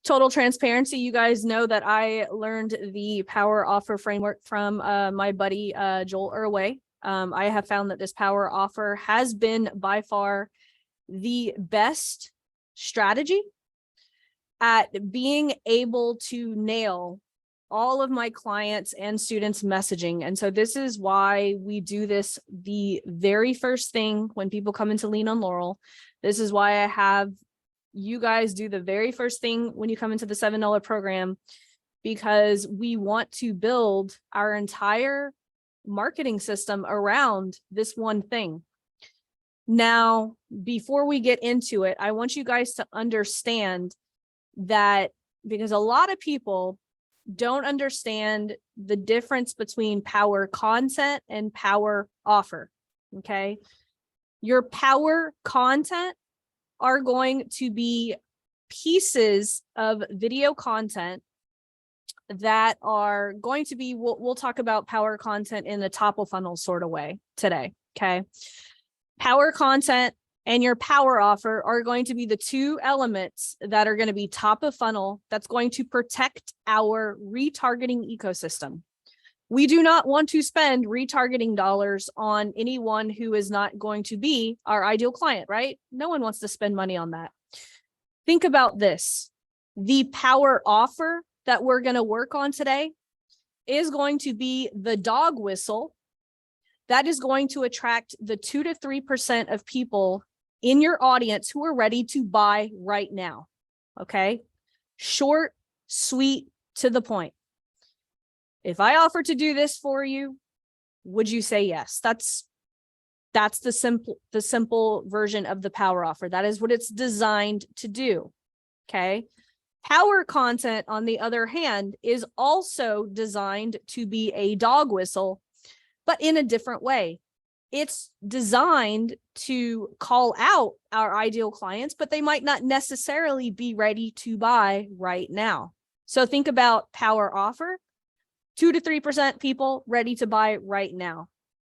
Total transparency, you guys know that I learned the power offer framework from my buddy Joel Irway. I have found that this power offer has been by far the best strategy at being able to nail all of my clients and students' messaging. And so this is why we do this the very first thing when people come into Lean on Laurel. This is why I have you guys do the very first thing when you come into the $7 program, because we want to build our entire marketing system around this one thing. Now, before we get into it, I want you guys to understand that, because a lot of people don't understand the difference between power content and power offer. Okay. Your power content are going to be pieces of video content that are going to be, we'll talk about power content in the top of funnel sort of way today. Okay. Power content and your power offer are going to be the two elements that are going to be top of funnel that's going to protect our retargeting ecosystem. We do not want to spend retargeting dollars on anyone who is not going to be our ideal client, right? No one wants to spend money on that. Think about this. The power offer that we're going to work on today is going to be the dog whistle that is going to attract the 2 to 3% of people in your audience who are ready to buy right now. Okay. Short, sweet, to the point. If I offer to do this for you, would you say yes? That's the simple version of the power offer. That is what it's designed to do. Okay. Power content, on the other hand, is also designed to be a dog whistle, but in a different way. It's designed to call out our ideal clients, but they might not necessarily be ready to buy right now. So think about power offer. 2 to 3% people ready to buy right now.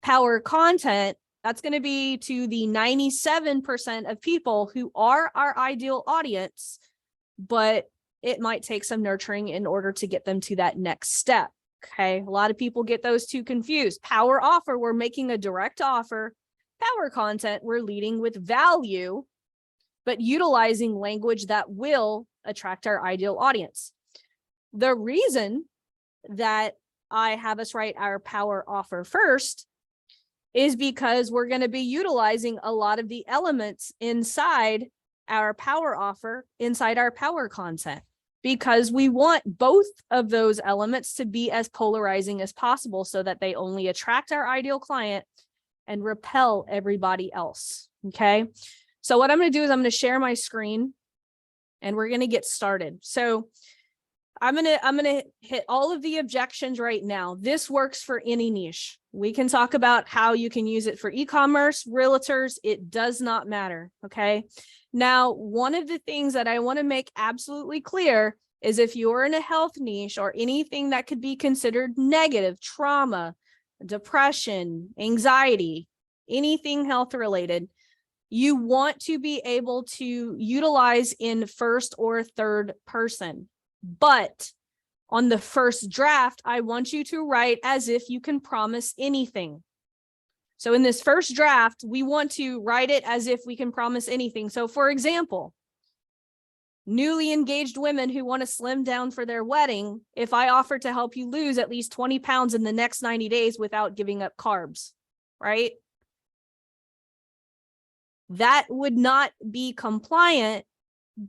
Power content, that's going to be to the 97% of people who are our ideal audience, but it might take some nurturing in order to get them to that next step. Okay. A lot of people get those two confused. Power offer, we're making a direct offer. Power content, we're leading with value, but utilizing language that will attract our ideal audience. The reason that I have us write our power offer first is because we're going to be utilizing a lot of the elements inside our power offer, inside our power content, because we want both of those elements to be as polarizing as possible so that they only attract our ideal client and repel everybody else. Okay. So what I'm going to do is I'm going to share my screen and we're going to get started. So I'm going to hit all of the objections right now. This works for any niche. We can talk about how you can use it for e-commerce, realtors. It does not matter. Okay. Now, one of the things that I want to make absolutely clear is if you're in a health niche or anything that could be considered negative, trauma, depression, anxiety, anything health related, you want to be able to utilize in first or third person. But on the first draft, I want you to write as if you can promise anything. So in this first draft, we want to write it as if we can promise anything. So for example, newly engaged women who want to slim down for their wedding, if I offer to help you lose at least 20 pounds in the next 90 days without giving up carbs, right? That would not be compliant,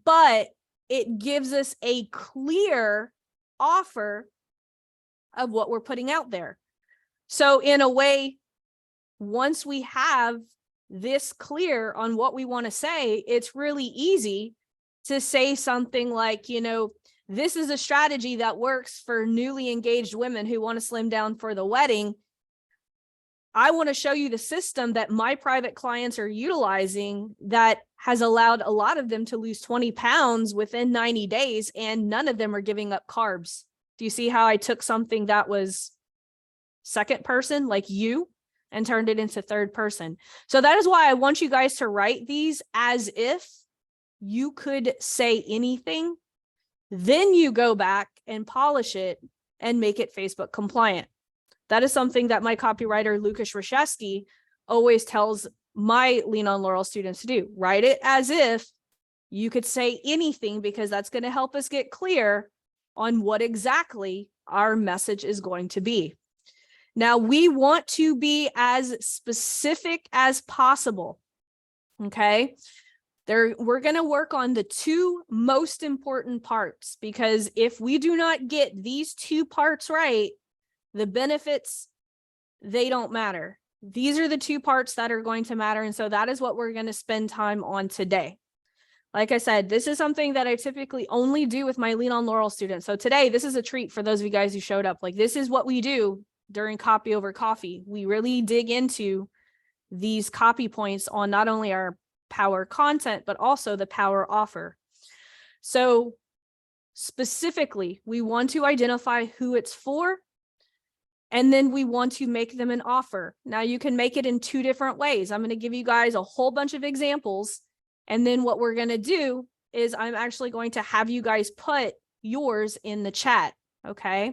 but it gives us a clear offer of what we're putting out there. So in a way, once we have this clear on what we want to say, it's really easy to say something like, you know, this is a strategy that works for newly engaged women who want to slim down for the wedding. I want to show you the system that my private clients are utilizing that has allowed a lot of them to lose 20 pounds within 90 days, and none of them are giving up carbs. Do you see how I took something that was second person, like you, and turned it into third person? So that is why I want you guys to write these as if you could say anything Then you go back and polish it and make it Facebook compliant. That is something that my copywriter, Lucas Rashevsky, always tells my Lean on Laurel students to do. Write it as if you could say anything, because that's going to help us get clear on what exactly our message is going to be. Now, we want to be as specific as possible. Okay. We're going to work on the two most important parts, because if we do not get these two parts right, the benefits, they don't matter. These are the two parts that are going to matter. And so that is what we're going to spend time on today. Like I said, this is something that I typically only do with my Lean on Laurel students. So today, this is a treat for those of you guys who showed up. Like, this is what we do during Copy Over Coffee. We really dig into these copy points on not only our power content, but also the power offer. So specifically, we want to identify who it's for, and then we want to make them an offer. Now, you can make it in two different ways. I'm going to give you guys a whole bunch of examples. And then what we're going to do is I'm actually going to have you guys put yours in the chat. Okay.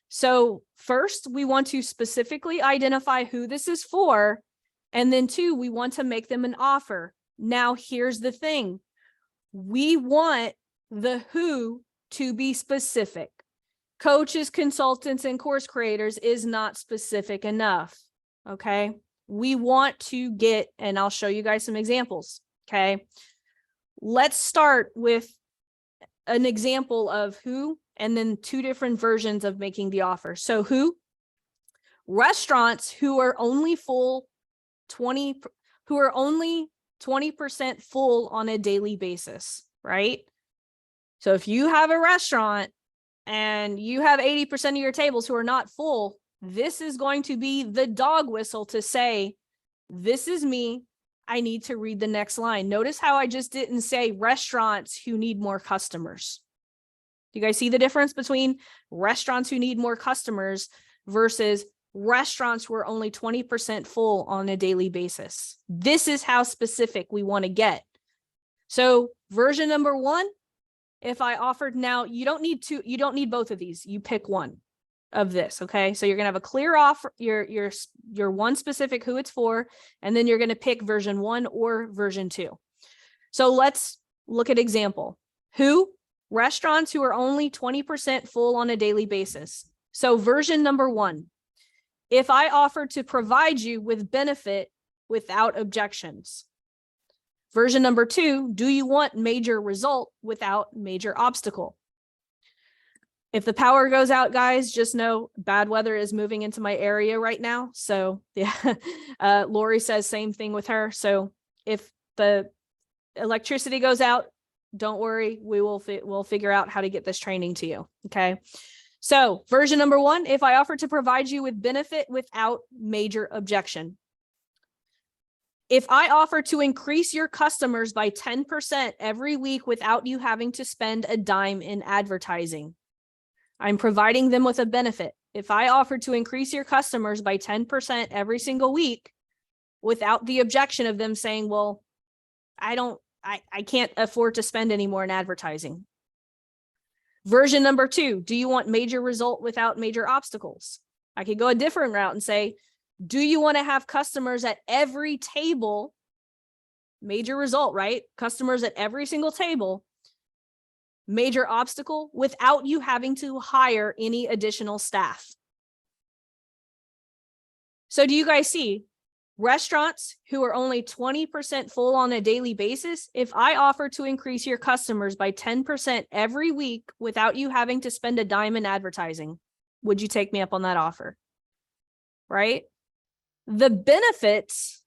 So first, we want to specifically identify who this is for. And then two, we want to make them an offer. Now, here's the thing. We want the who to be specific. Coaches, consultants, and course creators is not specific enough. Okay. We want to get, and I'll show you guys some examples. Okay. Let's start with an example of who, and then two different versions of making the offer. So who? Restaurants who are only 20% full on a daily basis, right? So if you have a restaurant and you have 80% of your tables who are not full, this is going to be the dog whistle to say, this is me. I need to read the next line. Notice how I just didn't say restaurants who need more customers. Do you guys see the difference between restaurants who need more customers versus restaurants who are only 20% full on a daily basis? This is how specific we want to get. So version number one, if I offered, now you don't need both of these. You pick one of this. Okay. So you're going to have a clear offer, your one specific who it's for, and then you're going to pick version 1 or version 2. So let's look at example. Who? Restaurants who are only 20% full on a daily basis. So version number 1, if I offer to provide you with benefit without objections. Version number 2, do you want major result without major obstacle? If the power goes out, guys, just know bad weather is moving into my area right now. So yeah, Lori says same thing with her. So if the electricity goes out, don't worry, we'll figure out how to get this training to you. Okay. So version number 1, if I offer to provide you with benefit without major objection. If I offer to increase your customers by 10% every week without you having to spend a dime in advertising, I'm providing them with a benefit. If I offer to increase your customers by 10% every single week without the objection of them saying, well, I can't afford to spend any more in advertising. Version number 2, do you want major result without major obstacles? I could go a different route and say, do you want to have customers at every table? Major result, right? Customers at every single table. Major obstacle without you having to hire any additional staff. So do you guys see? Restaurants who are only 20% full on a daily basis, if I offer to increase your customers by 10% every week without you having to spend a dime in advertising, would you take me up on that offer? Right? The benefits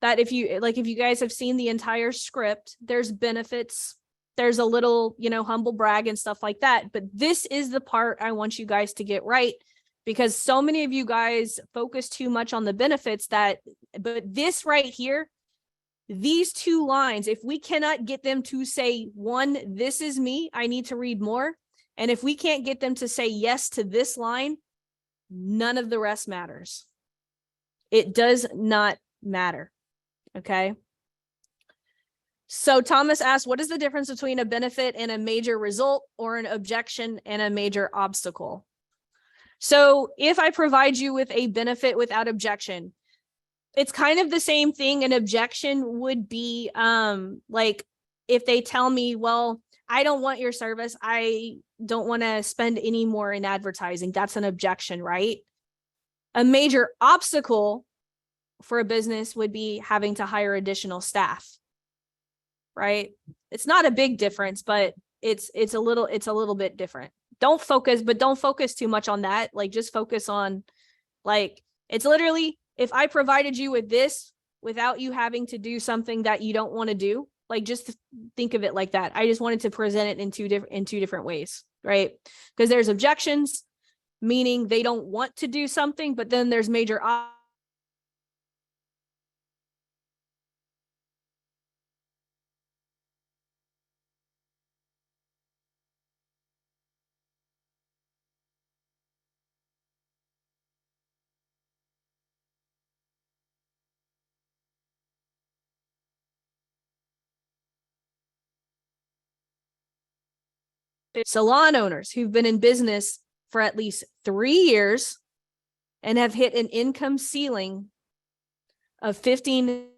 that if you guys have seen the entire script, there's benefits. There's a little, humble brag and stuff like that. But this is the part I want you guys to get right, because so many of you guys focus too much on the benefits but this right here, these two lines, if we cannot get them to say, 1, this is me, I need to read more. And if we can't get them to say yes to this line, none of the rest matters. It does not matter. Okay. So Thomas asked, what is the difference between a benefit and a major result, or an objection and a major obstacle? So if I provide you with a benefit without objection, it's kind of the same thing. An objection would be like if they tell me, well, I don't want your service, I don't want to spend any more in advertising. That's an objection, right? A major obstacle for a business would be having to hire additional staff, right? It's not a big difference, but it's a little bit different. Don't focus too much on that. Like, just focus on, like, it's literally, if I provided you with this without you having to do something that you don't want to do, like, just think of it like that. I just wanted to present it in two different ways, right? Because there's objections, meaning they don't want to do something, but then there's major salon owners who've been in business for at least 3 years and have hit an income ceiling of 15.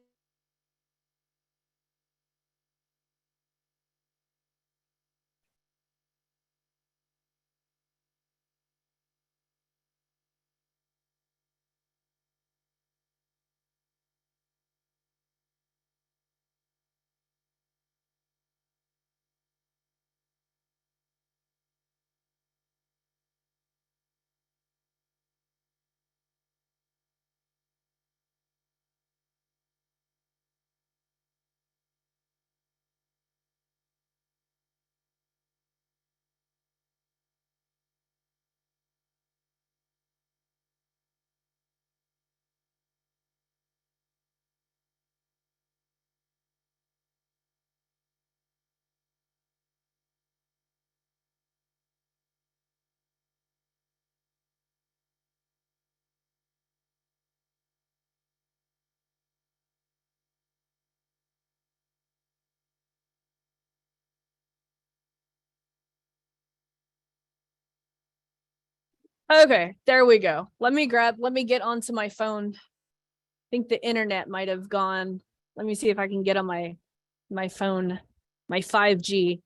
Okay, there we go. Let me get onto my phone. I think the internet might have gone. Let me see if I can get on my phone, my 5G.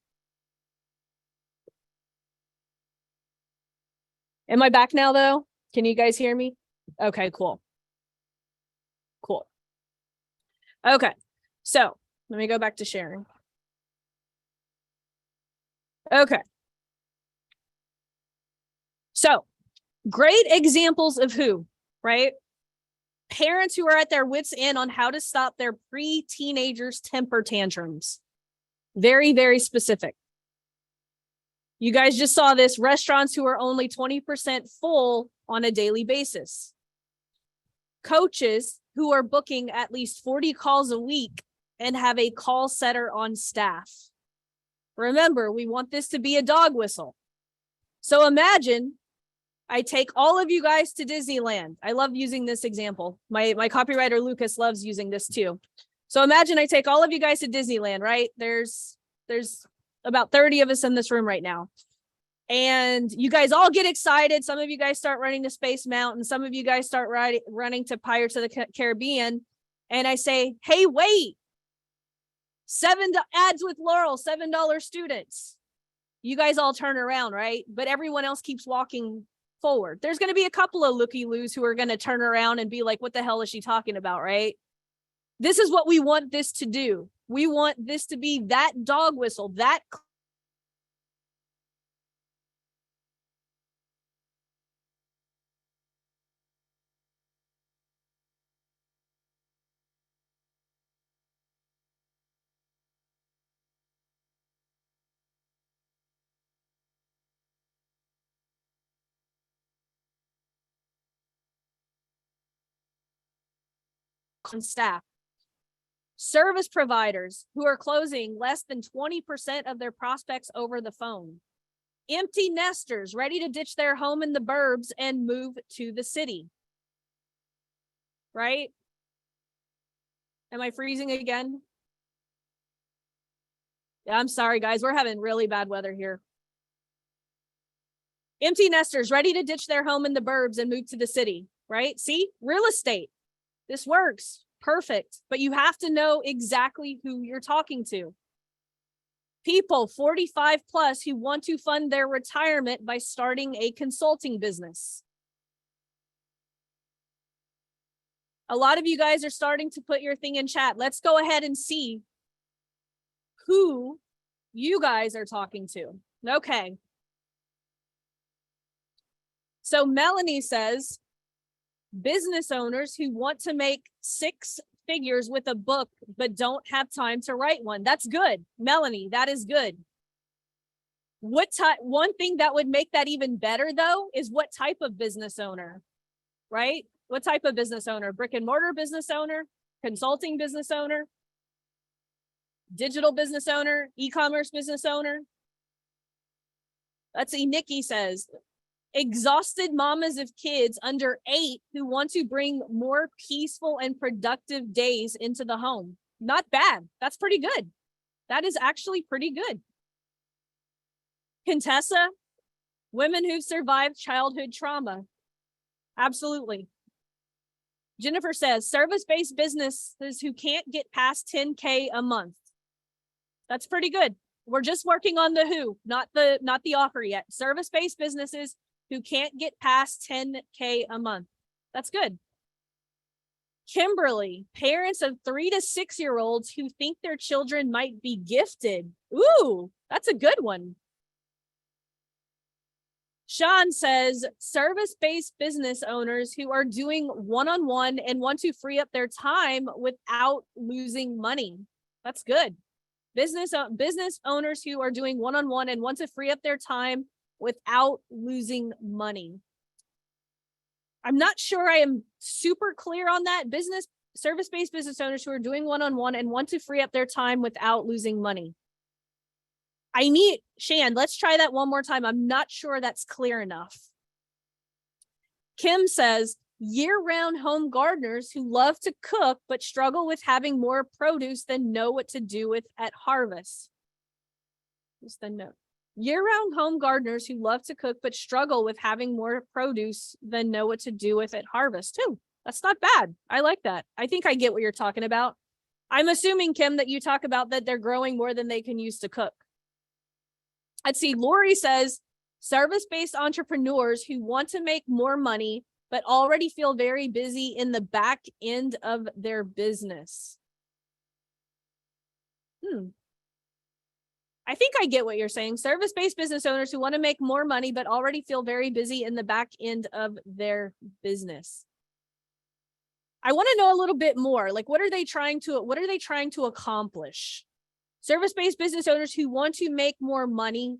Am I back now though? Can you guys hear me? Okay, cool. Cool. Okay. So, let me go back to sharing. Okay. So, great examples of who, right? Parents who are at their wits' end on how to stop their pre-teenagers' temper tantrums. Very, very specific. You guys just saw this. Restaurants who are only 20% full on a daily basis. Coaches who are booking at least 40 calls a week and have a call setter on staff. Remember, we want this to be a dog whistle. So imagine I take all of you guys to Disneyland. I love using this example. My copywriter, Lucas, loves using this too. So imagine I take all of you guys to Disneyland, right? There's about 30 of us in this room right now. And you guys all get excited. Some of you guys start running to Space Mountain. Some of you guys start running to Pirates of the Caribbean. And I say, hey, wait, ads with Laurel, $7 students. You guys all turn around, right? But everyone else keeps walking forward. There's going to be a couple of looky-loos who are going to turn around and be like, what the hell is she talking about, right? This is what we want this to do. We want this to be that dog whistle, that on staff. Service providers who are closing less than 20% of their prospects over the phone. Empty nesters ready to ditch their home in the burbs and move to the city. Right? Am I freezing again? Yeah, I'm sorry, guys. We're having really bad weather here. Empty nesters ready to ditch their home in the burbs and move to the city, right? See, real estate. This works. Perfect. But you have to know exactly who you're talking to. People 45 plus who want to fund their retirement by starting a consulting business. A lot of you guys are starting to put your thing in chat. Let's go ahead and see who you guys are talking to. Okay. So Melanie says, business owners who want to make 6 figures with a book, but don't have time to write one. That's good. Melanie, that is good. One thing that would make that even better though, is what type of business owner, right? What type of business owner? Brick and mortar business owner, consulting business owner, digital business owner, e-commerce business owner. Let's see, Nikki says, exhausted mamas of kids under 8 who want to bring more peaceful and productive days into the home. Not bad. That's pretty good. That is actually pretty good. Contessa, women who've survived childhood trauma. Absolutely. Jennifer says, service-based businesses who can't get past 10K a month. That's pretty good. We're just working on the who, not the offer yet. Service-based businesses who can't get past 10K a month. That's good. Kimberly, parents of 3 to 6 year olds who think their children might be gifted. Ooh, that's a good one. Sean says, service-based business owners who are doing one-on-one and want to free up their time without losing money. That's good. Business owners who are doing one-on-one and want to free up their time without losing money. I'm not sure I am super clear on that. Service-based business owners who are doing one-on-one and want to free up their time without losing money. Shan, let's try that one more time. I'm not sure that's clear enough. Kim says, year-round home gardeners who love to cook but struggle with having more produce than know what to do with at harvest. Just the note. Year-round home gardeners who love to cook but struggle with having more produce than know what to do with at harvest too. That's not bad. I like that. I think I get what you're talking about. I'm assuming, Kim, that you talk about that they're growing more than they can use to cook. Let's see. Lori says, service-based entrepreneurs who want to make more money but already feel very busy in the back end of their business. I think I get what you're saying. Service-based business owners who want to make more money but already feel very busy in the back end of their business. I want to know a little bit more. Like, what are they trying to accomplish? Service-based business owners who want to make more money.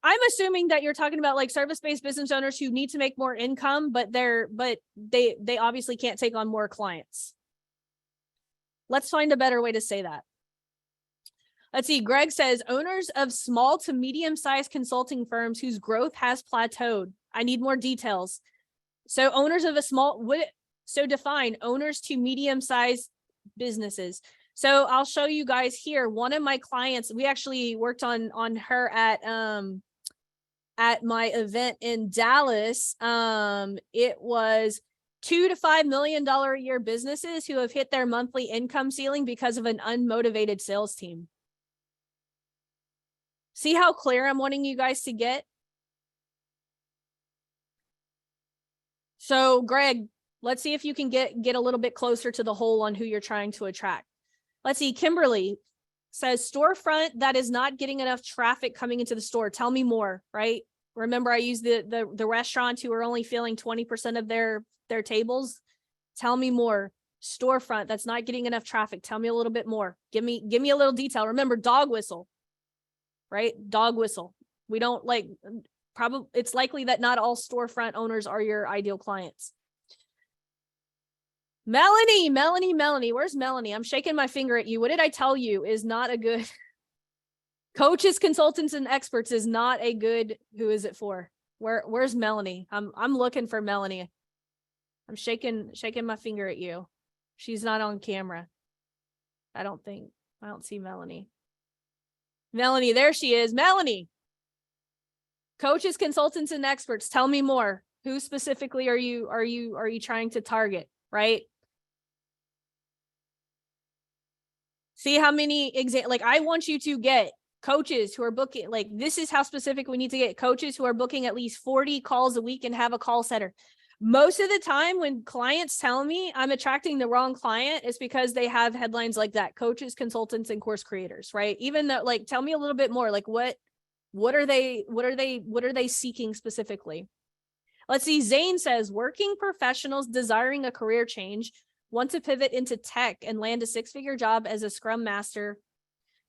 I'm assuming that you're talking about like service-based business owners who need to make more income, but they obviously can't take on more clients. Let's find a better way to say that. Let's see. Greg says, owners of small to medium-sized consulting firms whose growth has plateaued. I need more details. So owners of define owners to medium-sized businesses. So I'll show you guys here. One of my clients, we actually worked on her at my event in Dallas. It was $2 to $5 million a year businesses who have hit their monthly income ceiling because of an unmotivated sales team. See how clear I'm wanting you guys to get? So Greg, let's see if you can get a little bit closer to the hole on who you're trying to attract. Let's see. Kimberly says, storefront that is not getting enough traffic coming into the store. Tell me more, right? Remember, I used the restaurants who are only filling 20% of their tables. Tell me more. Storefront that's not getting enough traffic. Tell me a little bit more. Give me a little detail. Remember, dog whistle, right? Dog whistle. We don't like, probably, it's likely that not all storefront owners are your ideal clients. Melanie. Where's Melanie? I'm shaking my finger at you. What did I tell you is not a good coaches, consultants, and experts is not a good, who is it for? Where's Melanie? I'm looking for Melanie. I'm shaking my finger at you. She's not on camera. I don't think. I don't see Melanie. Melanie, there she is. Melanie. Coaches, consultants, and experts. Tell me more. Who specifically are you trying to target, right? See how many like I want you to get coaches who are booking, like this is how specific we need to get coaches who are booking at least 40 calls a week and have a call center. Most of the time when clients tell me I'm attracting the wrong client, it's because they have headlines like that: coaches, consultants, and course creators, right? Even though, like, tell me a little bit more, like what are they seeking specifically? Let's see. Zane says working professionals desiring a career change want to pivot into tech and land a six-figure job as a Scrum Master,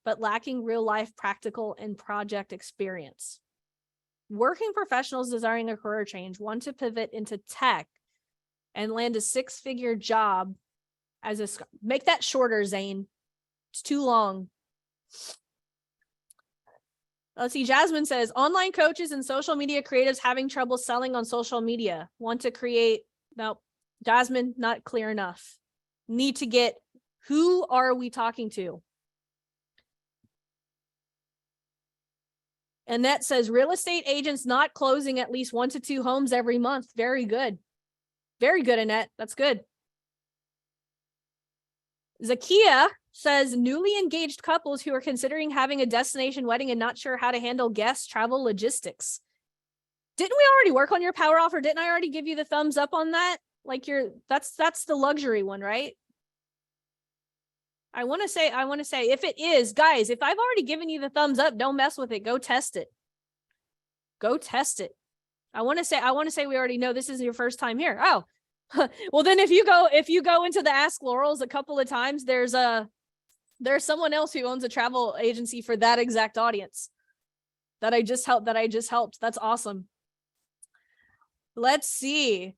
but lacking real-life practical and project experience. Working professionals desiring a career change want to pivot into tech and land a six-figure job as a Scrum. Make that shorter, Zane. It's too long. Let's see. Jasmine says online coaches and social media creatives having trouble selling on social media want to create. Nope. Jasmine, not clear enough. Need to get, who are we talking to? Annette says real estate agents not closing at least 1 to 2 homes every month. Very good. Very good, Annette. That's good. Zakia says newly engaged couples who are considering having a destination wedding and not sure how to handle guests, travel, logistics. Didn't we already work on your power offer? Didn't I already give you the thumbs up on that? Like that's the luxury one, right? I want to say if it is, guys, if I've already given you the thumbs up, don't mess with it. Go test it. Go test it. I want to say we already know this is your first time here. Oh, well then if you go into the Ask Laurels a couple of times, there's someone else who owns a travel agency for that exact audience that I just helped. That's awesome. Let's see.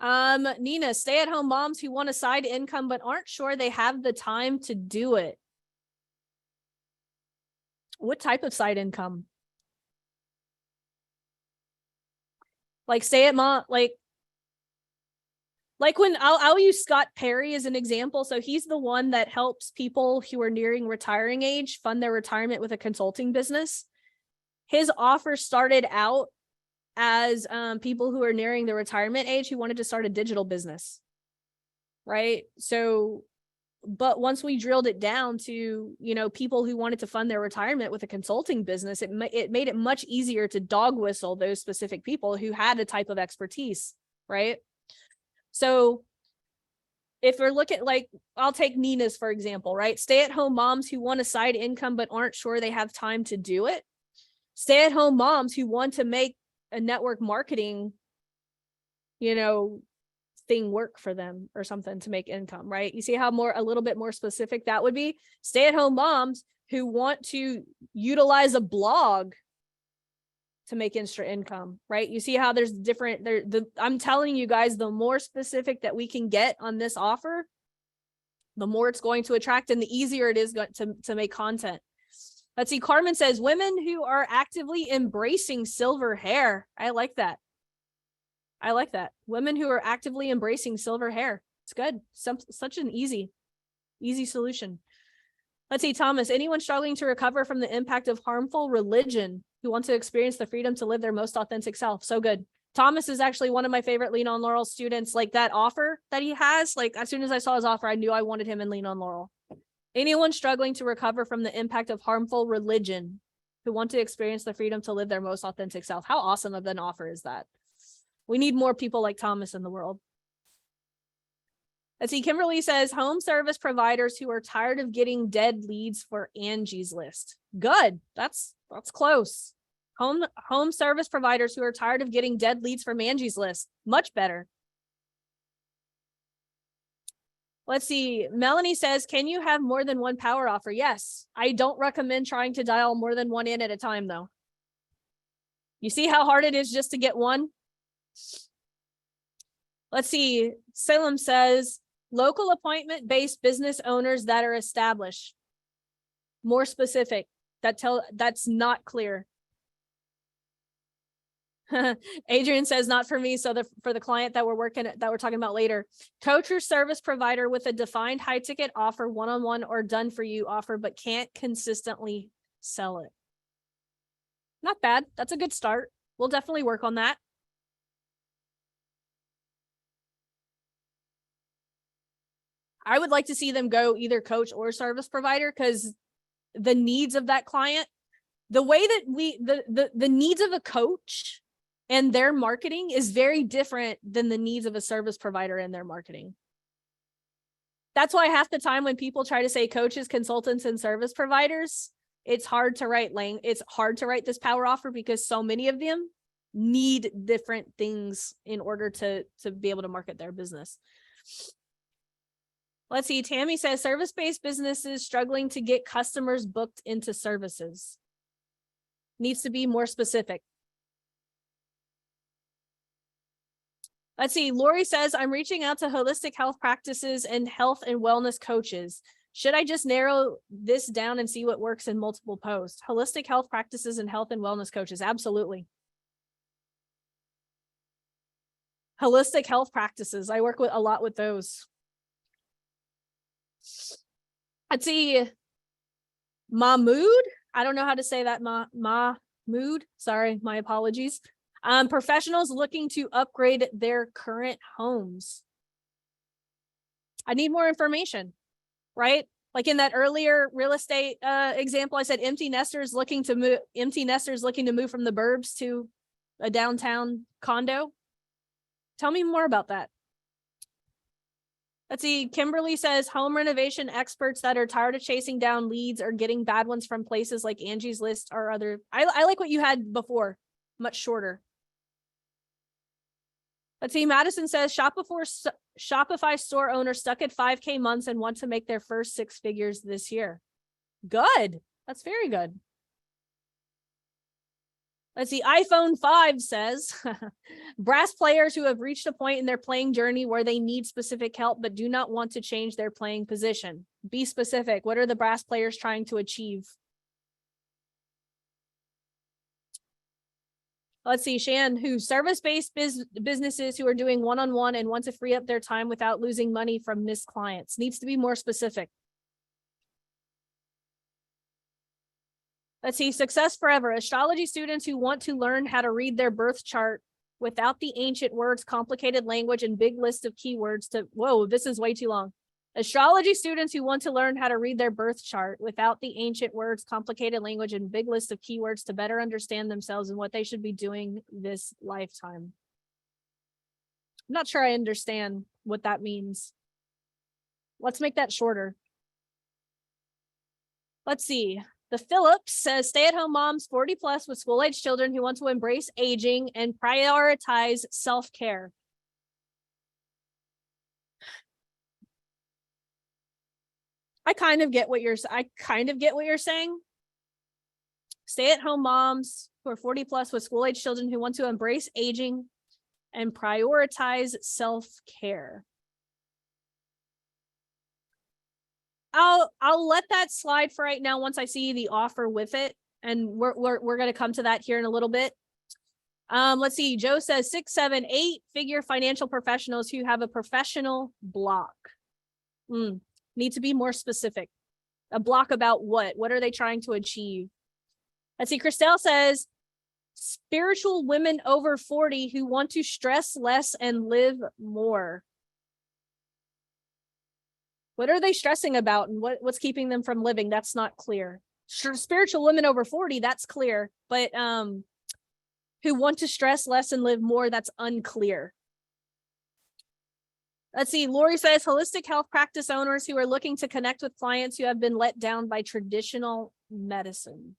Nina, stay-at-home moms who want a side income but aren't sure they have the time to do it. What type of side income? Like stay-at-mom, like when I'll use Scott Perry as an example. So he's the one that helps people who are nearing retiring age fund their retirement with a consulting business. His offer started out as people who are nearing the retirement age who wanted to start a digital business, right? So, but once we drilled it down to, people who wanted to fund their retirement with a consulting business, it made it much easier to dog whistle those specific people who had a type of expertise, right? So if we're looking, like, I'll take Nina's, for example, right? Stay-at-home moms who want a side income but aren't sure they have time to do it. Stay-at-home moms who want to make a network marketing, thing work for them or something to make income, right? You see how a little bit more specific that would be? Stay-at-home moms who want to utilize a blog to make extra income, right? You see how there's different I'm telling you guys, the more specific that we can get on this offer, the more it's going to attract and the easier it is to make content. Let's see. Carmen says women who are actively embracing silver hair. I like that. Women who are actively embracing silver hair. It's good. Such an easy solution. Let's see. Thomas, anyone struggling to recover from the impact of harmful religion who want to experience the freedom to live their most authentic self. So good. Thomas is actually one of my favorite Lean on Laurel students. Like that offer that he has, like as soon as I saw his offer, I knew I wanted him in Lean on Laurel. Anyone struggling to recover from the impact of harmful religion who want to experience the freedom to live their most authentic self. How awesome of an offer is that? We need more people like Thomas in the world. Let's see. Kimberly says home service providers who are tired of getting dead leads for Angie's List. Good. That's close. Home service providers who are tired of getting dead leads from Angie's List. Much better. Let's see. Melanie says, can you have more than one power offer? Yes. I don't recommend trying to dial more than one in at a time, though. You see how hard it is just to get one? Let's see. Salem says, local appointment-based business owners that are established. More specific. That's not clear. Adrian says not for me. So for the client that we're talking about later, coach or service provider with a defined high ticket offer, one-on-one or done for you offer, but can't consistently sell it. Not bad. That's a good start. We'll definitely work on that. I would like to see them go either coach or service provider, because the needs of that client, the way that the needs of a coach and their marketing is very different than the needs of a service provider and their marketing. That's why half the time when people try to say coaches, consultants, and service providers, it's hard to write this power offer, because so many of them need different things in order to be able to market their business. Let's see. Tammy says service-based businesses struggling to get customers booked into services. Needs to be more specific. Let's see. Lori says, I'm reaching out to holistic health practices and health and wellness coaches. Should I just narrow this down and see what works in multiple posts? Holistic health practices and health and wellness coaches. Absolutely. Holistic health practices. I work with a lot with those. Let's see. Mahmood. I don't know how to say that. Mahmood. Sorry, my apologies. Professionals looking to upgrade their current homes. I need more information, right? Like in that earlier real estate example, I said empty nesters looking to move from the burbs to a downtown condo. Tell me more about that. Let's see. Kimberly says home renovation experts that are tired of chasing down leads or getting bad ones from places like Angie's List or other. I like what you had before, much shorter. Let's see. Madison says Shopify store owner stuck at 5K months and want to make their first 6 figures this year. Good. That's very good. Let's see. iPhone 5 says brass players who have reached a point in their playing journey where they need specific help but do not want to change their playing position. Be specific. What are the brass players trying to achieve? Let's see. Shan, who service-based businesses who are doing one-on-one and want to free up their time without losing money from missed clients. Needs to be more specific. Let's see. Success Forever. Astrology students who want to learn how to read their birth chart without the ancient words, complicated language, and big list of keywords to, whoa, this is way too long. Astrology students who want to learn how to read their birth chart without the ancient words, complicated language, and big list of keywords to better understand themselves and what they should be doing this lifetime. I'm not sure I understand what that means. Let's make that shorter. Let's see. The Phillips says stay-at-home moms 40 plus with school-age children who want to embrace aging and prioritize self-care. I kind of get what you're saying. Stay-at-home moms who are 40 plus with school-age children who want to embrace aging and prioritize self-care. I'll let that slide for right now once I see the offer with it, and we're going to come to that here in a little bit. Let's see. Joe says 6, 7, 8 figure financial professionals who have a professional block. Need to be more specific. A block about what? What are they trying to achieve? Let's see. Christelle says spiritual women over 40 who want to stress less and live more. What are they stressing about, and what's keeping them from living? That's not clear. Spiritual women over 40, that's clear. But who want to stress less and live more, that's unclear. Let's see. Lori says holistic health practice owners who are looking to connect with clients who have been let down by traditional medicine.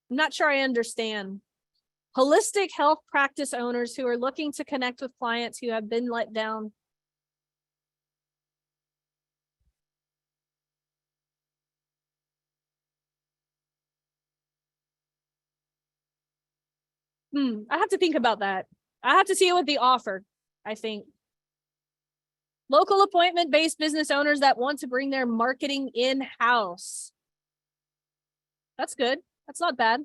I'm not sure I understand. Holistic health practice owners who are looking to connect with clients who have been let down. I have to think about that. I have to see what the offer, I think. Local appointment-based business owners that want to bring their marketing in-house. That's good. That's not bad.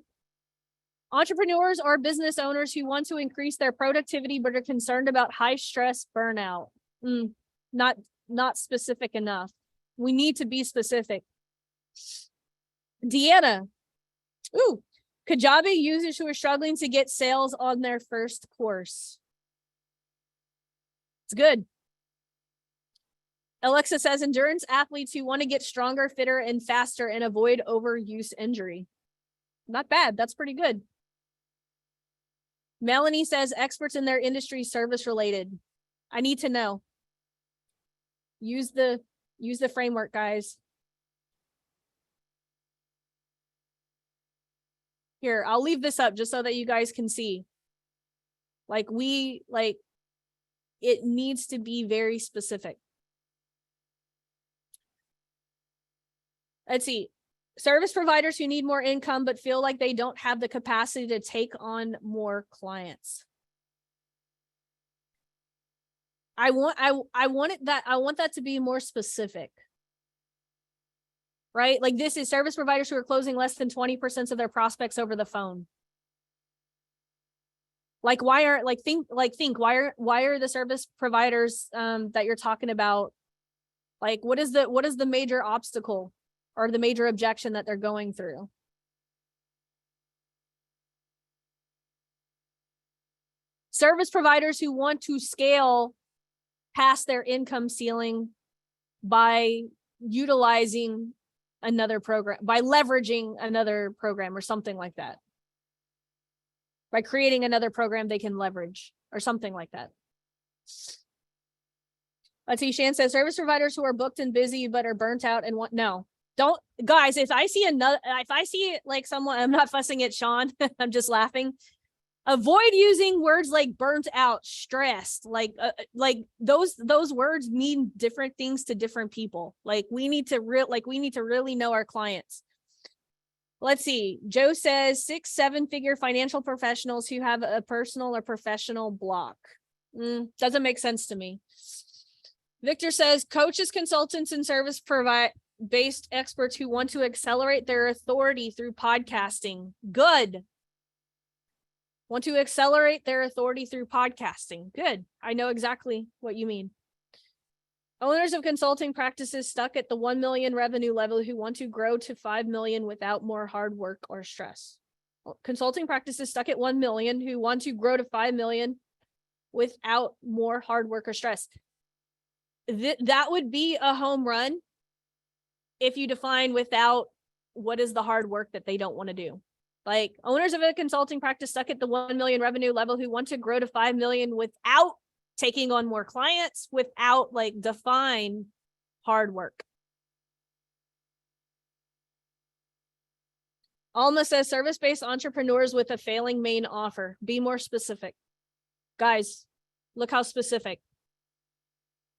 Entrepreneurs or business owners who want to increase their productivity but are concerned about high stress burnout. Not specific enough. We need to be specific. Deanna. Ooh. Kajabi users who are struggling to get sales on their first course. It's good. Alexa says endurance athletes who want to get stronger, fitter, and faster and avoid overuse injury. Not bad. That's pretty good. Melanie says experts in their industry, service related. I need to know. Use the framework, guys. Here, I'll leave this up just so that you guys can see. It needs to be very specific. Let's see. Service providers who need more income but feel like they don't have the capacity to take on more clients. I want that to be more specific. Right? Like this is service providers who are closing less than 20% of their prospects over the phone. Like why are the service providers that you're talking about, like what is the major obstacle or the major objection that they're going through? Service providers who want to scale past their income ceiling by utilizing another program, by leveraging another program or something like that. By creating another program they can leverage or something like that. Let's see, Shan says service providers who are booked and busy but are burnt out and want, no. Don't, guys, if I see like someone, I'm not fussing at Sean, I'm just laughing. Avoid using words like burnt out, stressed, like those words mean different things to different people. Like we need to really know our clients. Let's see. Joe says 6-7 figure financial professionals who have a personal or professional block. Doesn't make sense to me. Victor says coaches, consultants, and service based experts who want to accelerate their authority through podcasting. Good. Want to accelerate their authority through podcasting. Good. I know exactly what you mean. Owners of consulting practices stuck at the 1 million revenue level who want to grow to 5 million without more hard work or stress. Consulting practices stuck at 1 million who want to grow to 5 million without more hard work or stress. That would be a home run if you define without what is the hard work that they don't want to do. Like owners of a consulting practice stuck at the 1 million revenue level who want to grow to 5 million without taking on more clients, without like define hard work. Alma says service-based entrepreneurs with a failing main offer. Be more specific. Guys, look how specific.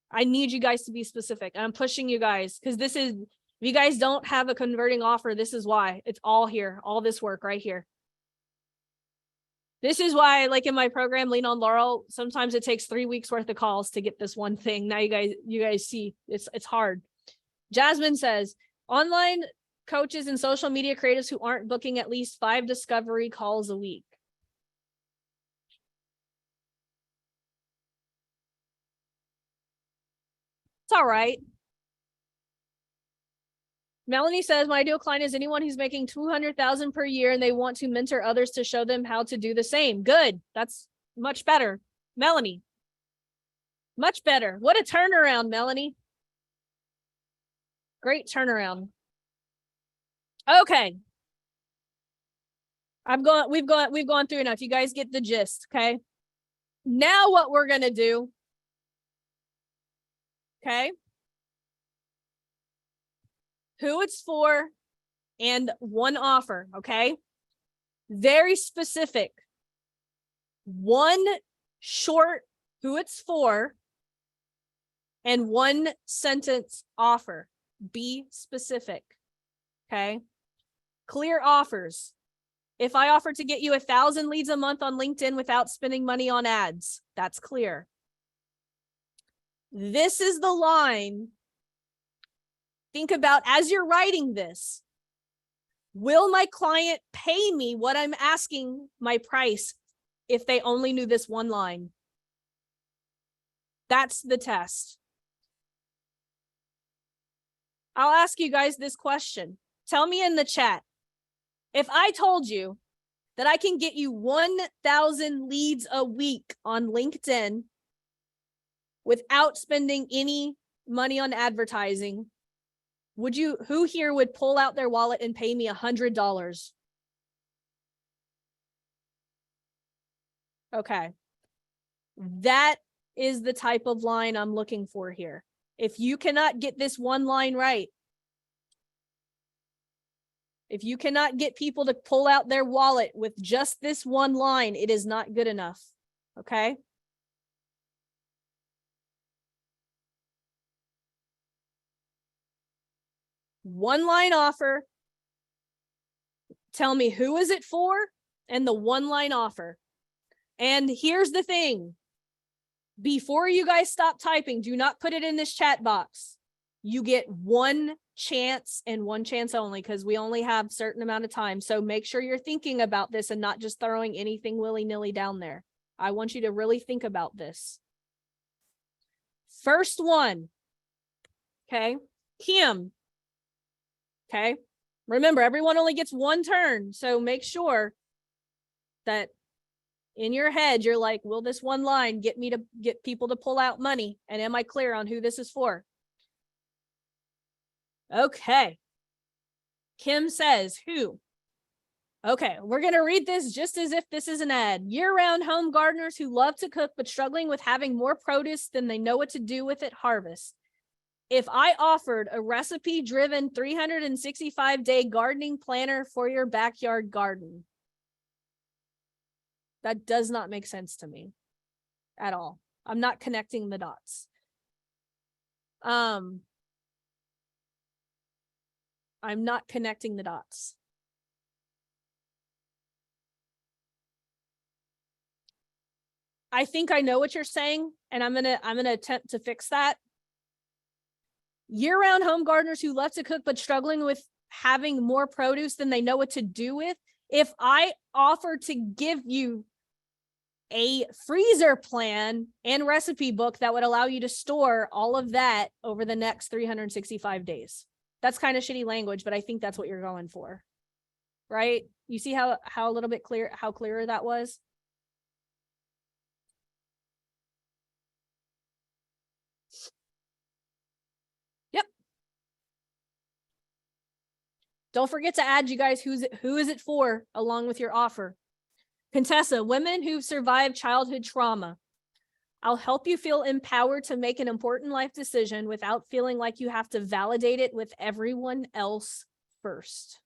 I need you guys to be specific. I'm pushing you guys because this is, if you guys don't have a converting offer, this is why. It's all here, all this work right here. This is why, like in my program, Lean on Laurel, sometimes it takes 3 weeks worth of calls to get this one thing. Now you guys see it's hard. Jasmine says, online coaches and social media creators who aren't booking at least 5 discovery calls a week. It's all right. Melanie says, my ideal client is anyone who's making $200,000 per year and they want to mentor others to show them how to do the same. Good. That's much better. Melanie. Much better. What a turnaround, Melanie. Great turnaround. Okay. We've gone through enough. You guys get the gist, okay? Now what we're going to do, okay? Who it's for, and one offer, okay? Very specific. One short who it's for, and 1 sentence offer. Be specific, okay? Clear offers. If I offer to get you 1,000 leads a month on LinkedIn without spending money on ads, that's clear. This is the line. Think about as you're writing this, Will my client pay me what I'm asking my price if they only knew this one line? That's the test. I'll ask you guys this question. Tell me in the chat. If I told you that I can get you 1,000 leads a week on LinkedIn without spending any money on advertising, who here would pull out their wallet and pay me $100? Okay. That is the type of line I'm looking for here. If you cannot get this one line right, if you cannot get people to pull out their wallet with just this one line, it is not good enough. Okay? One line offer. Tell me who is it for and the one line offer. And here's the thing. Before you guys stop typing, do not put it in this chat box. You get one chance and one chance only, because we only have a certain amount of time. So make sure you're thinking about this and not just throwing anything willy-nilly down there. I want you to really think about this. First one. Okay. Kim. Okay. Remember, everyone only gets one turn. So make sure that in your head, you're like, will this one line get me to get people to pull out money? And am I clear on who this is for? Okay. Kim says, who? Okay, we're going to read this just as if this is an ad. Year-round home gardeners who love to cook but struggling with having more produce than they know what to do with at harvest. If I offered a recipe-driven 365-day gardening planner for your backyard garden, that does not make sense to me at all. I'm not connecting the dots. I'm not connecting the dots. I think I know what you're saying, and I'm gonna attempt to fix that. Year-round home gardeners who love to cook but struggling with having more produce than they know what to do with. If I offer to give you a freezer plan and recipe book that would allow you to store all of that over the next 365 days. That's kind of shitty language, but I think that's what you're going for, right? You see how a little bit how clearer that was? Yep. Don't forget to add, you guys, who is it for along with your offer. Contessa, women who've survived childhood trauma. I'll help you feel empowered to make an important life decision without feeling like you have to validate it with everyone else first.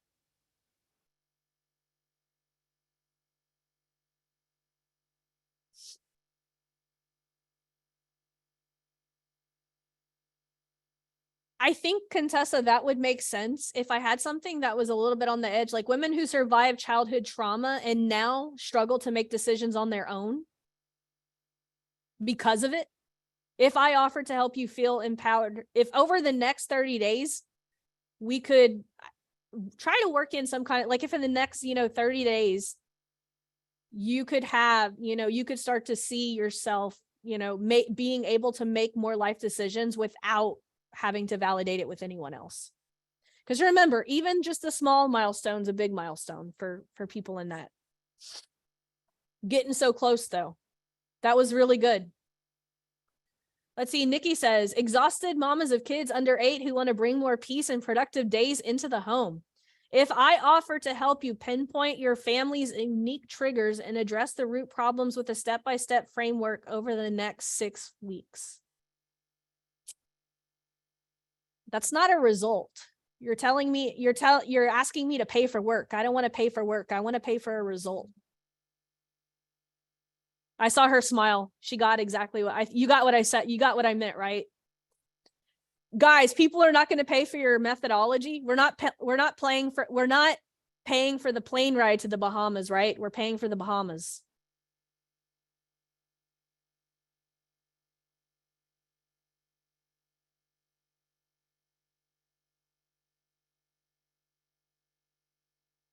I think, Contessa, that would make sense if I had something that was a little bit on the edge, like women who survived childhood trauma and now struggle to make decisions on their own because of it. If I offered to help you feel empowered, if over the next 30 days, we could try to work in some kind of, like if in the next, 30 days, you could have, you could start to see yourself, being able to make more life decisions without having to validate it with anyone else. Because remember, even just a small milestone's a big milestone for people in that. Getting so close though. That was really good. Let's see, Nikki says, exhausted mamas of kids under 8 who want to bring more peace and productive days into the home. If I offer to help you pinpoint your family's unique triggers and address the root problems with a step-by-step framework over the next 6 weeks. That's not a result. You're telling me, you're asking me to pay for work. I don't want to pay for work. I want to pay for a result. I saw her smile. She got exactly what you got what I said. You got what I meant, right? Guys, people are not going to pay for your methodology. We're not paying for the plane ride to the Bahamas, right? We're paying for the Bahamas.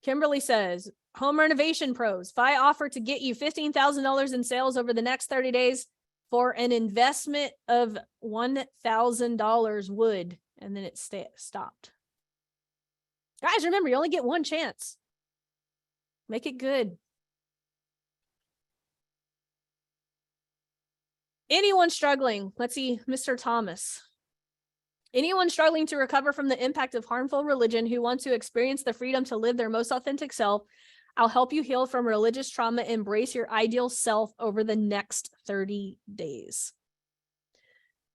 Kimberly says, home renovation pros. If I offer to get you $15,000 in sales over the next 30 days for an investment of $1,000 would, and then it stopped. Guys, remember, you only get one chance. Make it good. Anyone struggling? Let's see, Mr. Thomas. Anyone struggling to recover from the impact of harmful religion who want to experience the freedom to live their most authentic self, I'll help you heal from religious trauma, embrace your ideal self over the next 30 days.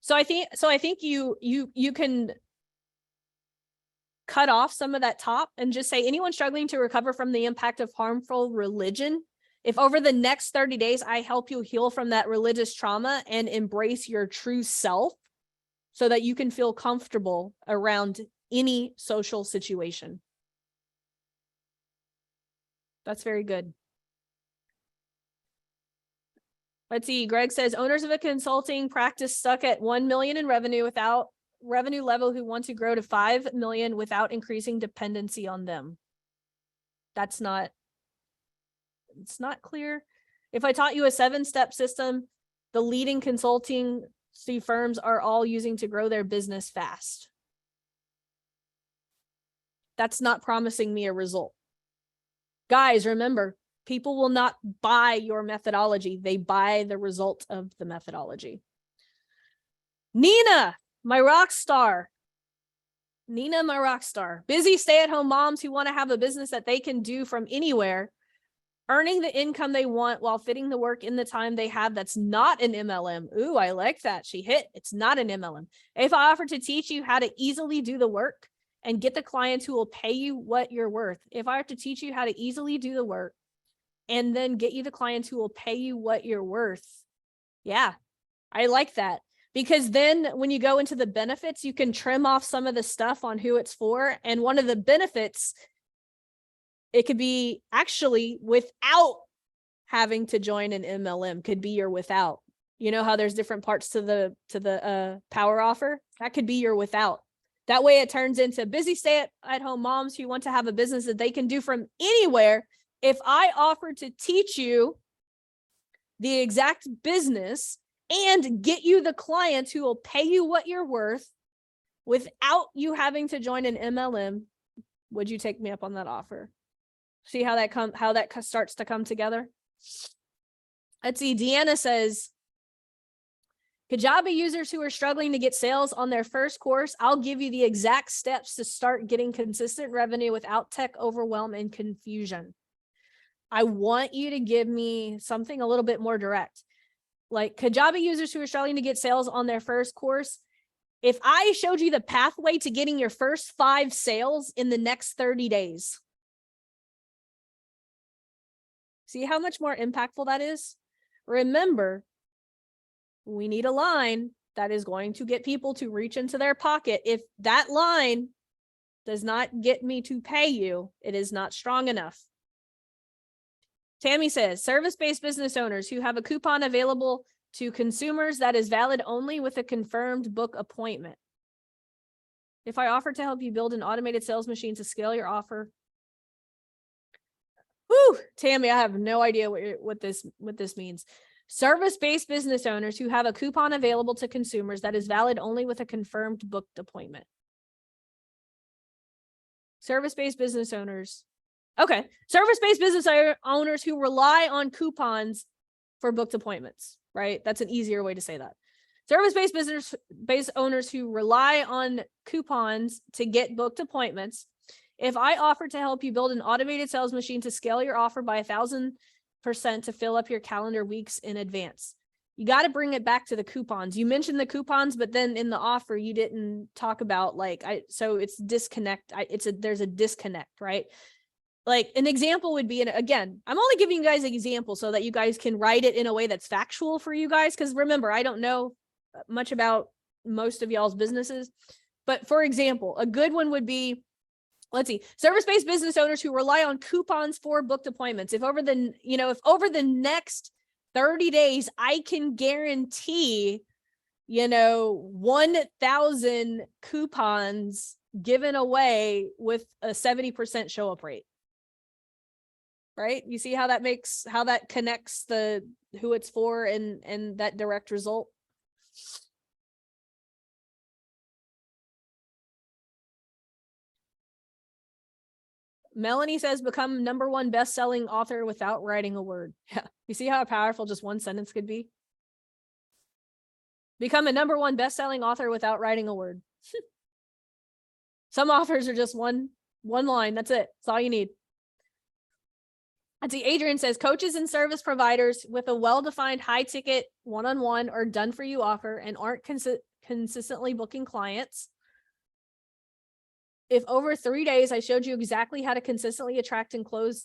So I think you can cut off some of that top and just say anyone struggling to recover from the impact of harmful religion, if over the next 30 days, I help you heal from that religious trauma and embrace your true self so that you can feel comfortable around any social situation. That's very good. Let's see. Greg says, owners of a consulting practice stuck at 1 million in revenue without revenue level who want to grow to 5 million without increasing dependency on them. It's not clear. If I taught you a 7-step system, the leading consulting firms are all using to grow their business fast. That's not promising me a result. Guys, remember, people will not buy your methodology. They buy the result of the methodology. Nina, my rock star. Nina, my rock star. Busy stay-at-home moms who want to have a business that they can do from anywhere, earning the income they want while fitting the work in the time they have. That's not an MLM. Ooh, I like that. She hit. It's not an MLM. If I offer to teach you how to easily do the work and get the clients who will pay you what you're worth, if I have to teach you how to easily do the work and then get you the clients who will pay you what you're worth. Yeah, I like that. Because then when you go into the benefits, you can trim off some of the stuff on who it's for. And one of the benefits, it could be actually without having to join an MLM, could be your without. You know how there's different parts to the power offer? That could be your without. That way it turns into busy stay-at-home moms who want to have a business that they can do from anywhere. If I offer to teach you the exact business and get you the clients who will pay you what you're worth without you having to join an MLM, would you take me up on that offer? See how that starts to come together? Let's see. Deanna says, Kajabi users who are struggling to get sales on their first course, I'll give you the exact steps to start getting consistent revenue without tech overwhelm and confusion. I want you to give me something a little bit more direct. Like Kajabi users who are struggling to get sales on their first course, if I showed you the pathway to getting your first 5 sales in the next 30 days, see how much more impactful that is? Remember, we need a line that is going to get people to reach into their pocket. If that line does not get me to pay you, it is not strong enough. Tammy says, service-based business owners who have a coupon available to consumers that is valid only with a confirmed book appointment. If I offer to help you build an automated sales machine to scale your offer. Whew, Tammy, I have no idea what this means. Service-based business owners who have a coupon available to consumers that is valid only with a confirmed booked appointment. Service-based business owners. Okay. Service-based business owners who rely on coupons for booked appointments, right? That's an easier way to say that. Service-based business owners who rely on coupons to get booked appointments. If I offer to help you build an automated sales machine to scale your offer by 1,000% to fill up your calendar weeks in advance. You got to bring it back to the coupons. You mentioned the coupons, but then in the offer, you didn't talk about so it's disconnect. There's a disconnect, right? Like an example would be, and again, I'm only giving you guys an example so that you guys can write it in a way that's factual for you guys. Because remember, I don't know much about most of y'all's businesses, but for example, a good one would be, let's see, service-based business owners who rely on coupons for booked appointments. If over the next 30 days, I can guarantee, 1,000 coupons given away with a 70% show up rate. right? You see how that connects who it's for and that direct result. Melanie says, become #1 best-selling author without writing a word. Yeah. You see how powerful just one sentence could be? Become a #1 best-selling author without writing a word. Some authors are just one line. That's it. That's all you need. And see, Adrian says, coaches and service providers with a well-defined high-ticket one-on-one or done-for-you offer and aren't consistently booking clients. If over 3 days, I showed you exactly how to consistently attract and close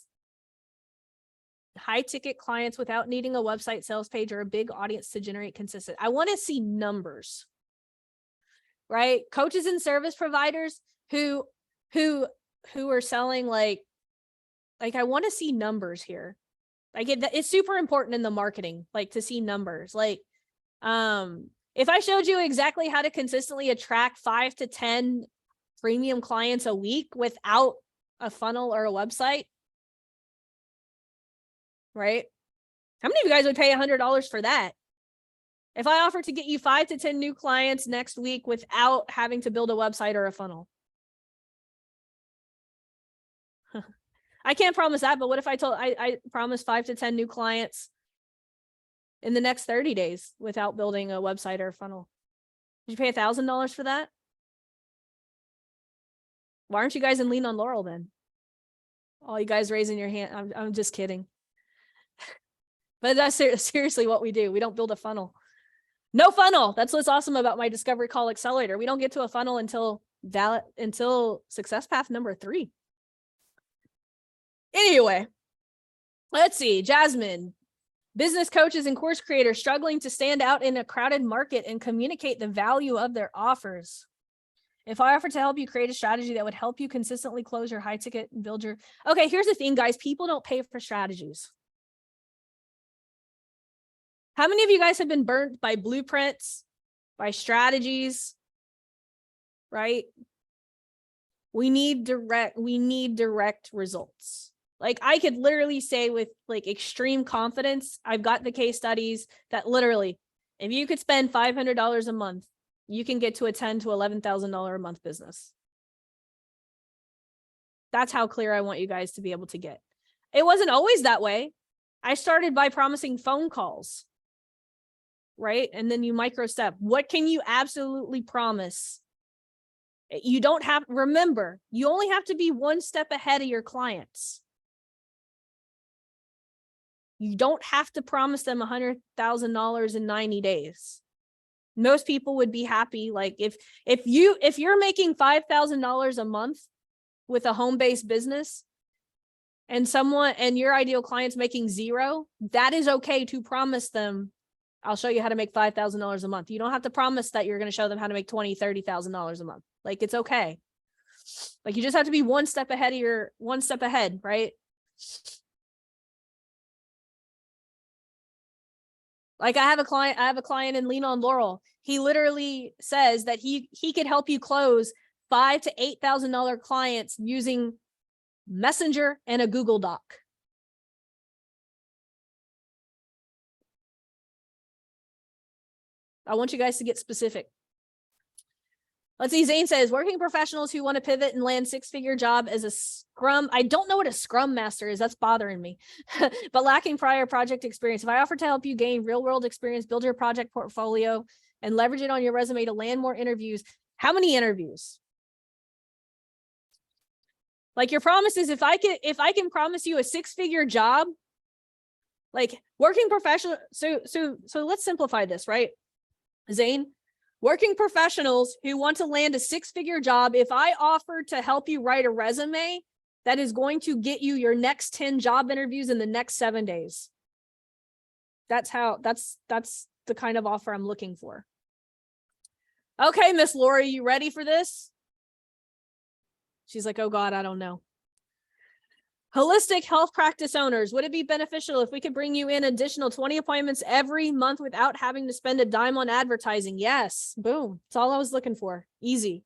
high-ticket clients without needing a website, sales page, or a big audience to generate consistent. I want to see numbers, right? Coaches and service providers who are selling like I want to see numbers here. Like it's super important in the marketing, like to see numbers. Like, if I showed you exactly how to consistently attract 5 to 10 premium clients a week without a funnel or a website, right? How many of you guys would pay $100 for that? If I offer to get you 5 to 10 new clients next week without having to build a website or a funnel. I can't promise that, but what if I promise 5 to 10 new clients in the next 30 days without building a website or a funnel? Did you pay $1,000 for that? Why aren't you guys in Lean on Laurel then? All you guys raising your hand. I'm just kidding. But that's seriously what we do. We don't build a funnel. No funnel. That's what's awesome about my Discovery Call Accelerator. We don't get to a funnel until success path number 3. Anyway, let's see. Jasmine, business coaches and course creators struggling to stand out in a crowded market and communicate the value of their offers. If I offer to help you create a strategy that would help you consistently close your high ticket and build your... Okay, here's the thing, guys. People don't pay for strategies. How many of you guys have been burnt by blueprints, by strategies, right? We need direct results. Like I could literally say with like extreme confidence, I've got the case studies that literally, if you could spend $500 a month, you can get to a $10,000 to $11,000 a month business. That's how clear I want you guys to be able to get. It wasn't always that way. I started by promising phone calls, right? And then you micro step. What can you absolutely promise? You don't have, remember, you only have to be one step ahead of your clients. You don't have to promise them $100,000 in 90 days. Most people would be happy. Like if you're making $5,000 a month with a home-based business and your ideal client's making $0, that is okay to promise them, I'll show you how to make $5,000 a month. You don't have to promise that you're going to show them how to make $20,000, $30,000 a month. Like it's okay. Like you just have to be one step ahead, right? Like I have a client in Lean on Laurel. He literally says that he could help you close $5,000 to $8,000 clients using Messenger and a Google Doc. I want you guys to get specific. Let's see. Zane says, working professionals who want to pivot and land 6-figure job as a Scrum. I don't know what a Scrum Master is. That's bothering me. But lacking prior project experience. If I offer to help you gain real world experience, build your project portfolio, and leverage it on your resume to land more interviews. How many interviews? Like your promise is if I can promise you a 6-figure job, like working professional. So let's simplify this, right? Zane, working professionals who want to land a 6-figure job, if I offer to help you write a resume that is going to get you your next 10 job interviews in the next 7 days. That's the kind of offer I'm looking for. Okay, Miss Lori, you ready for this? She's like, oh God, I don't know. Holistic health practice owners, would it be beneficial if we could bring you in additional 20 appointments every month without having to spend a dime on advertising? Yes. Boom. That's all I was looking for. Easy.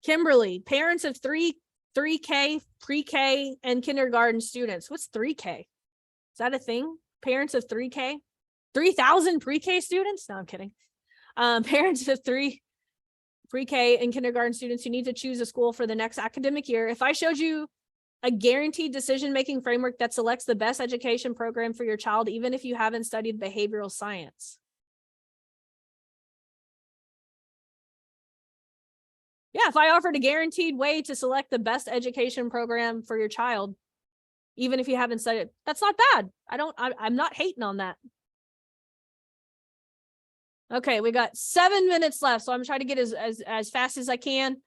Kimberly, parents of 3K, pre-K, and kindergarten students. What's 3K? Is that a thing? Parents of 3K? 3,000 pre-K students? No, I'm kidding. Parents of pre-K and kindergarten students who need to choose a school for the next academic year. If I showed you a guaranteed decision-making framework that selects the best education program for your child, even if you haven't studied behavioral science. Yeah, if I offered a guaranteed way to select the best education program for your child, even if you haven't studied, that's not bad. I'm not hating on that. Okay, we got 7 minutes left, so I'm trying to get as fast as I can.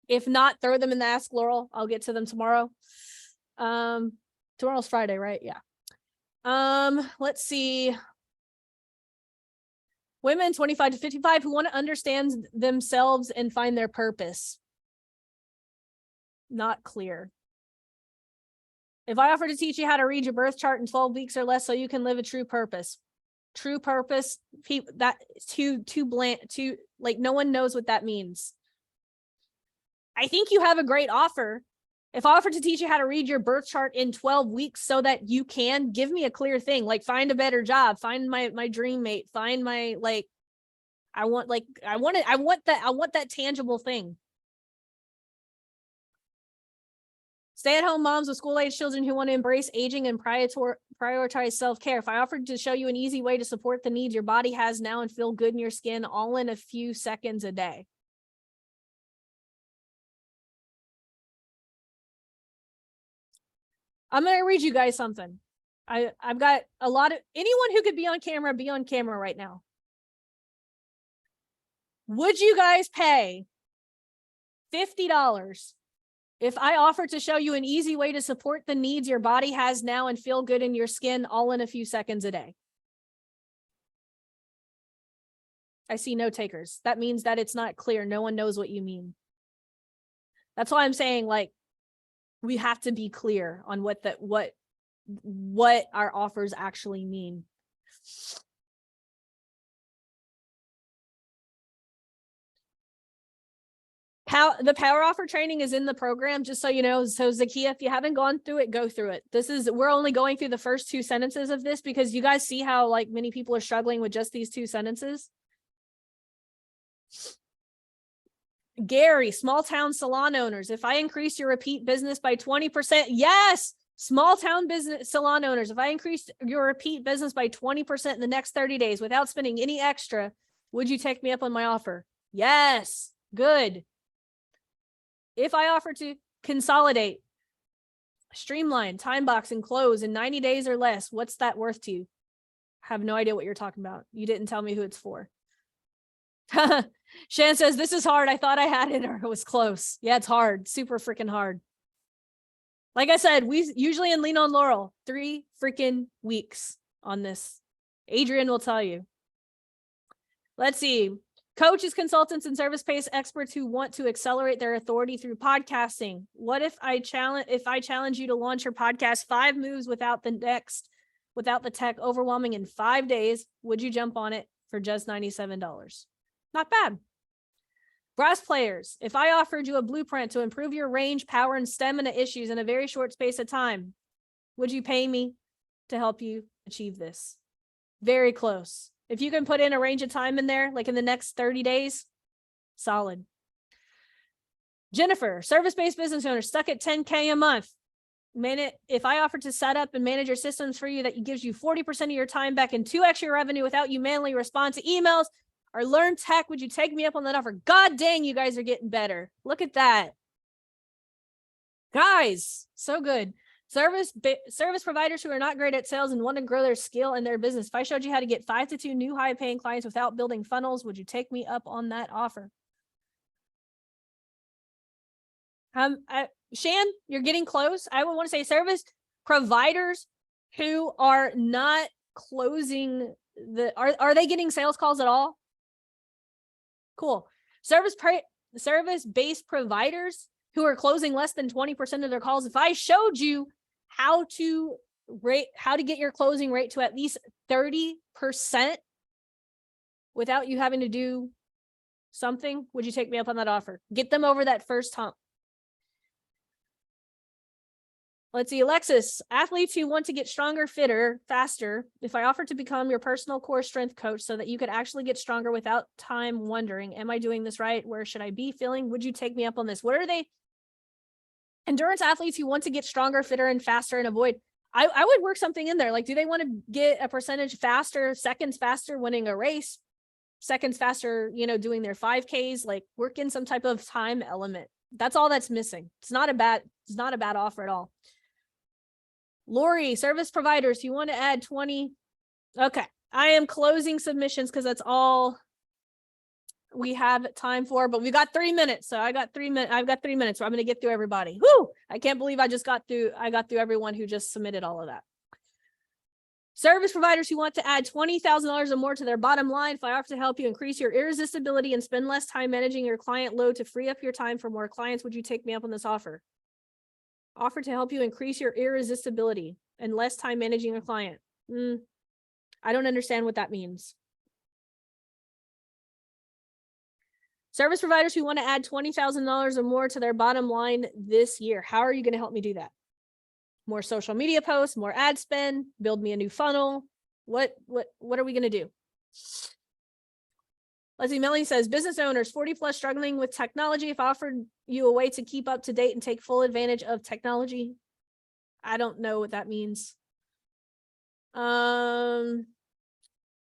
If not, throw them in the Ask Laurel. I'll get to them tomorrow. Tomorrow's Friday, right? Yeah. Let's see. Women 25 to 55 who want to understand themselves and find their purpose. Not clear. If I offer to teach you how to read your birth chart in 12 weeks or less so you can live a true purpose. True purpose, that's too bland, like no one knows what that means. I think you have a great offer. If I offer to teach you how to read your birth chart in 12 weeks so that you can give me a clear thing, like find a better job, find my dream mate, find my, like, I want that tangible thing. Stay-at-home moms with school-age children who want to embrace aging and prioritize self-care. If I offered to show you an easy way to support the needs your body has now and feel good in your skin, all in a few seconds a day. I'm going to read you guys something. I've got a lot of, anyone who could be on camera right now. Would you guys pay $50 if I offer to show you an easy way to support the needs your body has now and feel good in your skin, all in a few seconds a day? I see no takers. That means that it's not clear. No one knows what you mean. That's why I'm saying, like, we have to be clear on what our offers actually mean. The power offer training is in the program, just so you know. So Zakia, if you haven't gone through it, go through it. We're only going through the first 2 sentences of this because you guys see how, like, many people are struggling with just these 2 sentences. Gary, small town salon owners. If I increase your repeat business by 20%, yes, small town business salon owners. If I increase your repeat business by 20% in the next 30 days without spending any extra, would you take me up on my offer? Yes, good. If I offer to consolidate, streamline, time box, and close in 90 days or less, what's that worth to you? I have no idea what you're talking about. You didn't tell me who it's for. Shan says, this is hard. I thought I had it or it was close. Yeah, it's hard. Super freaking hard. Like I said, we usually in Lean on Laurel, 3 freaking weeks on this. Adrian will tell you. Let's see. Coaches, consultants, and service-based experts who want to accelerate their authority through podcasting. What if I challenge you to launch your podcast 5 moves without the tech overwhelming in 5 days? Would you jump on it for just $97? Not bad. Brass players. If I offered you a blueprint to improve your range, power, and stamina issues in a very short space of time, would you pay me to help you achieve this? Very close. If you can put in a range of time in there, like in the next 30 days, solid. Jennifer, service-based business owner, stuck at 10K a month. If I offer to set up and manage your systems for you, that gives you 40% of your time back and 2 extra revenue without you manually respond to emails or learn tech, would you take me up on that offer? God dang, you guys are getting better. Look at that. Guys, so good. Service providers who are not great at sales and want to grow their skill in their business. If I showed you how to get 5 to 2 new high-paying clients without building funnels, would you take me up on that offer? Shan, you're getting close. I would want to say service providers who are not closing are they getting sales calls at all? Cool. Service-based providers who are closing less than 20% of their calls. If I showed you how to get your closing rate to at least 30% without you having to do something, would you take me up on that offer? Get them over that first hump. Let's see, Alexis, athletes who want to get stronger, fitter, faster. If I offer to become your personal core strength coach so that you could actually get stronger without time wondering, am I doing this right? Where should I be feeling? Would you take me up on this? What are they? Endurance athletes who want to get stronger, fitter, and faster and avoid. I would work something in there. Like, do they want to get a percentage faster, seconds faster winning a race, seconds faster, doing their 5Ks, like work in some type of time element. That's all that's missing. It's not a bad offer at all. Lori, service providers, you want to add 20. Okay. I am closing submissions because that's all we have time for, but we got 3 minutes. So I've got 3 minutes. So I'm going to get through everybody. Whoo! I can't believe I got through everyone who just submitted all of that. Service providers who want to add $20,000 or more to their bottom line. If I offer to help you increase your irresistibility and spend less time managing your client load to free up your time for more clients, would you take me up on this offer? Offer to help you increase your irresistibility and less time managing your client. I don't understand what that means. Service providers who want to add $20,000 or more to their bottom line this year. How are you going to help me do that? More social media posts, more ad spend, build me a new funnel. What are we going to do? Let's see, Melanie says, business owners 40 plus struggling with technology. If I offered you a way to keep up to date and take full advantage of technology. I don't know what that means.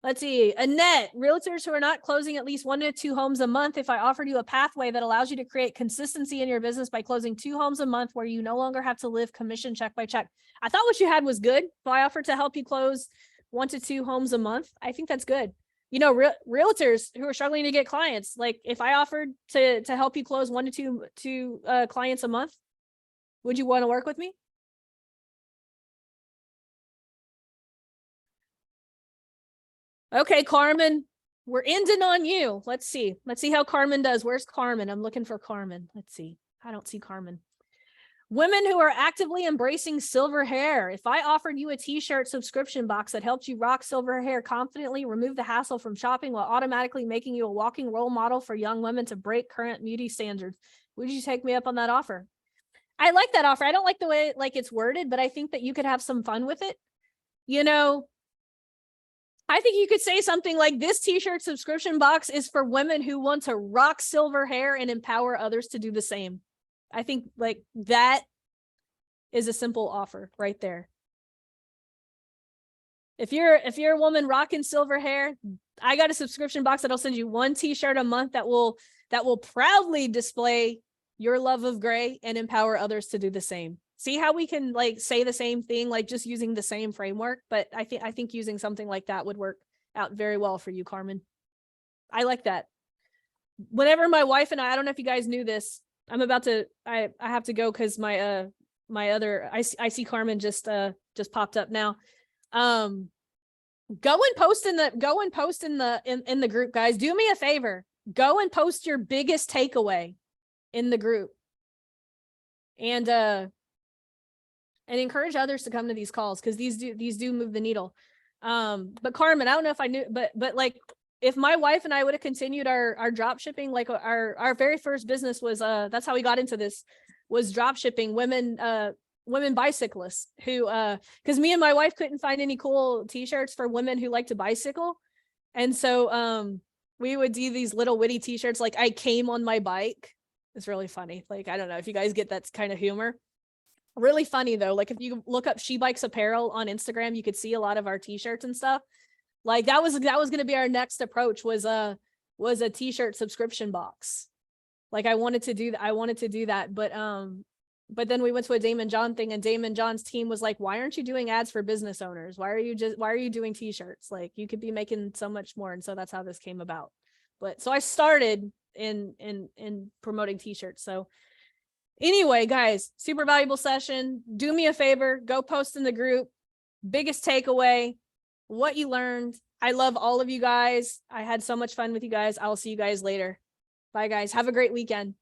Let's see, Annette, realtors who are not closing at least 1 to 2 homes a month. If I offered you a pathway that allows you to create consistency in your business by closing 2 homes a month where you no longer have to live commission check by check. I thought what you had was good. If I offered to help you close 1 to 2 homes a month, I think that's good. Realtors who are struggling to get clients, like if I offered to help you close 1 to 2 clients a month, would you want to work with me? Okay, Carmen, we're ending on you. Let's see how Carmen does. Where's Carmen? I'm looking for Carmen. Let's see. I don't see Carmen. Women who are actively embracing silver hair. If I offered you a t-shirt subscription box that helped you rock silver hair confidently, remove the hassle from shopping while automatically making you a walking role model for young women to break current beauty standards, would you take me up on that offer? I like that offer. I don't like the way it's worded, but I think that you could have some fun with it. I think you could say something like, this t-shirt subscription box is for women who want to rock silver hair and empower others to do the same. I think that is a simple offer right there. If you're a woman rocking silver hair, I got a subscription box that'll send you 1 t-shirt a month that will proudly display your love of gray and empower others to do the same. See how we can say the same thing, just using the same framework, but I think using something like that would work out very well for you, Carmen. I like that. Whenever my wife and I don't know if you guys knew this, I have to go because my other, I see Carmen just popped up now. Go and post in the group, guys. Do me a favor. Go and post your biggest takeaway in the group. And encourage others to come to these calls because these do move the needle. But Carmen, I don't know if I knew, but if my wife and I would have continued our drop shipping, our very first business was that's how we got into this, was drop shipping women bicyclists who because me and my wife couldn't find any cool t-shirts for women who like to bicycle, and so we would do these little witty t-shirts like I came on my bike. It's really funny. I don't know if you guys get that kind of humor. Really funny though. If you look up She Bikes Apparel on Instagram, you could see a lot of our t-shirts and stuff. That was going to be our next approach, was a t-shirt subscription box. I wanted to do that, but then we went to a Damon John thing, and Damon John's team was like, why aren't you doing ads for business owners? Why are you doing t-shirts? You could be making so much more. And so that's how this came about. But so I started in promoting t-shirts. So anyway, guys, super valuable session. Do me a favor, go post in the group. Biggest takeaway, what you learned. I love all of you guys. I had so much fun with you guys. I'll see you guys later. Bye, guys. Have a great weekend.